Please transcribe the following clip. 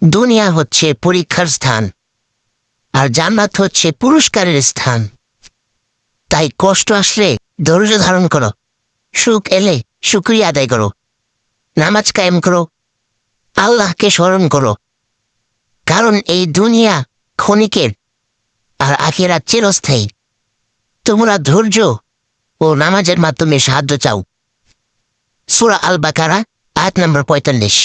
দুনিয়া হচ্ছে পরীক্ষার স্থান, আর জান্নাত হচ্ছে পুরস্কারের স্থান। তাই কষ্ট আসলে ধৈর্য ধারণ করো, সুখ এলে শুকরিয়া আদায় করো, নামাজ কায়েম করো, আল্লাহকে স্মরণ করো। কারণ এই দুনিয়া ক্ষণিকের, আর আখিরাত চিরস্থায়ী। তোমরা ধৈর্য ও নামাজের মাধ্যমে সাহায্য চাও। সূরা আল বাকারা আয়াত নম্বর ৪৫।